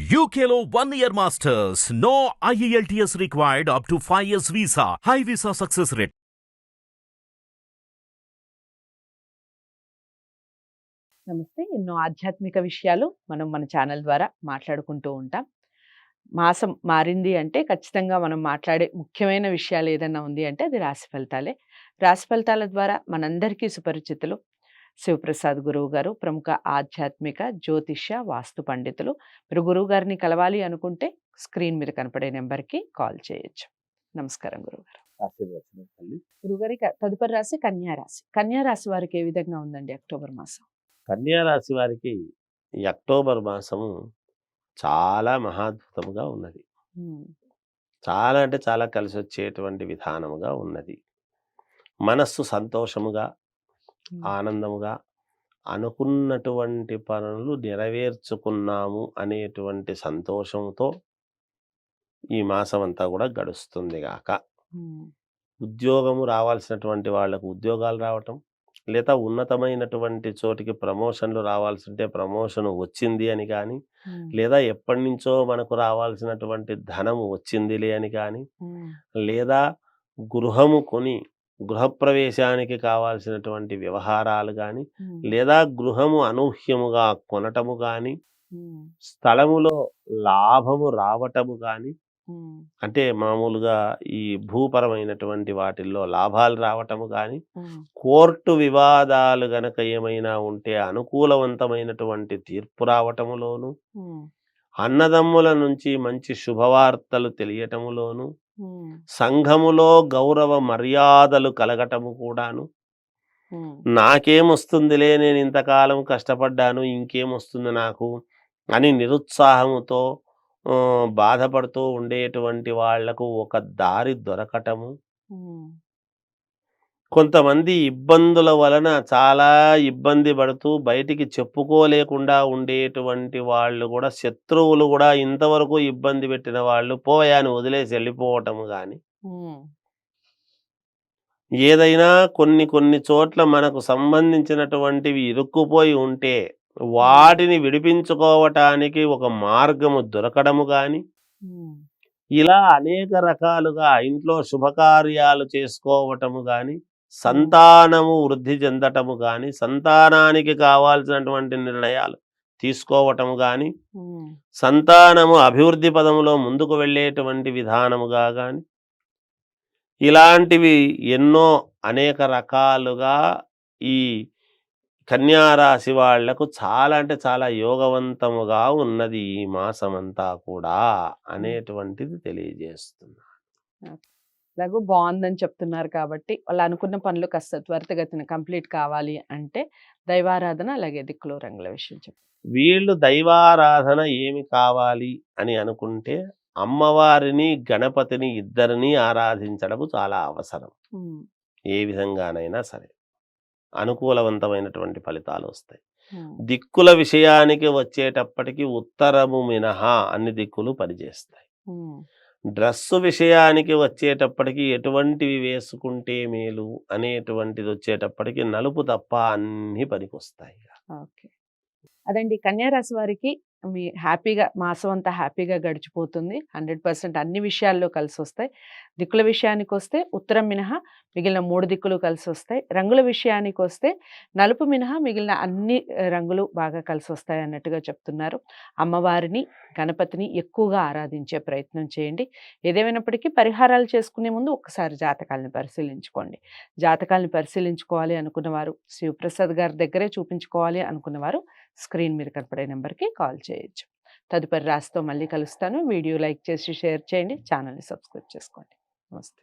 UKLO 1 year masters. No IELTS required up to 5 years visa. High visa success rate. నమస్తే. ఎన్నో ఆధ్యాత్మిక విషయాలు మనం మన ఛానల్ ద్వారా మాట్లాడుకుంటూ ఉంటాం. మాసం మారింది అంటే ఖచ్చితంగా మనం మాట్లాడే ముఖ్యమైన విషయాలు ఏదన్నా ఉంది అంటే అది రాశి ఫలితాలే. రాశి ఫలితాల ద్వారా మనందరికీ సుపరిచితులు శివప్రసాద్ గురువు గారు, ప్రముఖ ఆధ్యాత్మిక జ్యోతిష్య వాస్తు పండితులు. మీరు గురువు గారిని కలవాలి అనుకుంటే స్క్రీన్ మీద కనపడే నెంబర్కి కాల్ చేయొచ్చు. నమస్కారం గురువుగారు. ఆశీర్వచనం తల్లి. గురుగారి తదుపరి రాశి కన్యా రాశి. కన్యా రాశి వారికి ఏ విధంగా ఉందండి అక్టోబర్ మాసం? కన్యా రాశి వారికి ఈ అక్టోబర్ మాసము చాలా మహాద్భుతముగా ఉన్నది. ఉమ్, చాలా అంటే చాలా కలిసి వచ్చేటువంటి విధానముగా ఉన్నది. మనస్సు సంతోషముగా, ఉమ్, ఆనందముగా అనుకున్నటువంటి పనులు నెరవేర్చుకున్నాము అనేటువంటి సంతోషంతో ఈ మాసం అంతా కూడా గడుస్తుంది గాక. ఉమ్, ఉద్యోగము రావాల్సినటువంటి వాళ్ళకు ఉద్యోగాలు రావటం, లేదా ఉన్నతమైనటువంటి చోటికి ప్రమోషన్లు రావాల్సింటే ప్రమోషన్ వచ్చింది అని కానీ, ఉమ్, లేదా ఎప్పటి నుంచో మనకు రావాల్సినటువంటి ధనము వచ్చిందిలే అని కానీ, ఉమ్, లేదా గృహము కొని గృహప్రవేశానికి కావాల్సినటువంటి వ్యవహారాలు కానీ, ఉమ్, లేదా గృహము అనూహ్యముగా కొనటము కానీ, ఉమ్, స్థలములో లాభము రావటము కానీ, ఉమ్, అంటే మామూలుగా ఈ భూపరమైనటువంటి వాటిల్లో లాభాలు రావటము కానీ, ఉమ్, కోర్టు వివాదాలు గనక ఏమైనా ఉంటే అనుకూలవంతమైనటువంటి తీర్పు రావటములోను, ఉమ్, అన్నదమ్ముల నుంచి మంచి శుభవార్తలు తెలియటములోను, ఉమ్, సంఘములో గౌరవ మర్యాదలు కలగటము కూడాను, ఉమ్, నాకేమొస్తుందిలే నేను ఇంతకాలం కష్టపడ్డాను ఇంకేమొస్తుంది నాకు అని నిరుత్సాహముతో బాధపడుతూ ఉండేటువంటి వాళ్లకు ఒక దారి దొరకటము, ఉమ్, కొంతమంది ఇబ్బందుల వలన చాలా ఇబ్బంది పడుతూ బయటికి చెప్పుకోలేకుండా ఉండేటువంటి వాళ్ళు కూడా, శత్రువులు కూడా ఇంతవరకు ఇబ్బంది పెట్టిన వాళ్ళు పోయాని వదిలేసి వెళ్ళిపోవటము కానీ, ఉమ్, ఏదైనా కొన్ని చోట్ల మనకు సంబంధించినటువంటివి ఇరుక్కుపోయి ఉంటే వాటిని విడిపించుకోవటానికి ఒక మార్గము దొరకడము కానీ, ఉమ్, ఇలా అనేక రకాలుగా ఇంట్లో శుభకార్యాలు చేసుకోవటము కానీ, సంతానము వృద్ధి చెందటము కానీ, సంతానానికి కావాల్సినటువంటి నిర్ణయాలు తీసుకోవటము కానీ, ఉమ్, సంతానము అభివృద్ధి పదములో ముందుకు వెళ్ళేటువంటి విధానముగా కానీ, ఇలాంటివి ఎన్నో అనేక రకాలుగా ఈ కన్యా రాశి వాళ్లకు చాలా అంటే చాలా యోగవంతముగా ఉన్నది ఈ మాసమంతా కూడా అనేటువంటిది తెలియజేస్తున్నా. ఎలాగో బాగుందని చెప్తున్నారు కాబట్టి వాళ్ళు అనుకున్న పనులు కాస్త త్వరితగతిన కంప్లీట్ కావాలి అంటే దైవారాధన అలాగే దిక్కులు రంగుల విషయం చెప్పు. వీళ్ళు దైవారాధన ఏమి కావాలి అని అనుకుంటే అమ్మవారిని గణపతిని ఇద్దరిని ఆరాధించడము చాలా అవసరం. ఉమ్, ఏ విధంగానైనా సరే అనుకూలవంతమైనటువంటి ఫలితాలు వస్తాయి. ఉమ్, దిక్కుల విషయానికి వచ్చేటప్పటికి ఉత్తరము మినహా అన్ని దిక్కులు పనిచేస్తాయి. ఉమ్, డ్రస్సు విషయానికి వచ్చేటప్పటికి ఎటువంటివి వేసుకుంటే మేలు అనేటువంటిది వచ్చేటప్పటికి నలుపు తప్ప అన్నీ పనికొస్తాయి. ఓకే. అదండి కన్యా రాశి వారికి మీ హ్యాపీగా మాసం అంతా హ్యాపీగా గడిచిపోతుంది. 100% అన్ని విషయాల్లో కలిసి వస్తాయి. దిక్కుల విషయానికి వస్తే ఉత్తరం మినహా మిగిలిన 3 దిక్కులు కలిసి వస్తాయి. రంగుల విషయానికి వస్తే నలుపు మినహా మిగిలిన అన్ని రంగులు బాగా కలిసి వస్తాయి అన్నట్టుగా చెప్తున్నారు. అమ్మవారిని గణపతిని ఎక్కువగా ఆరాధించే ప్రయత్నం చేయండి. ఏదేమైనప్పటికీ పరిహారాలు చేసుకునే ముందు ఒక్కసారి జాతకాలను పరిశీలించుకోండి. జాతకాలను పరిశీలించుకోవాలి అనుకున్నవారు శివప్రసాద్ గారి దగ్గరే చూపించుకోవాలి అనుకున్నవారు స్క్రీన్ మీద కనపడే నెంబర్కి కాల్ చేయొచ్చు. తదుపరి రాశితో మళ్ళీ కలుస్తాను. వీడియో లైక్ చేసి షేర్ చేయండి. ఛానల్ని సబ్స్క్రైబ్ చేసుకోండి. నమస్తే.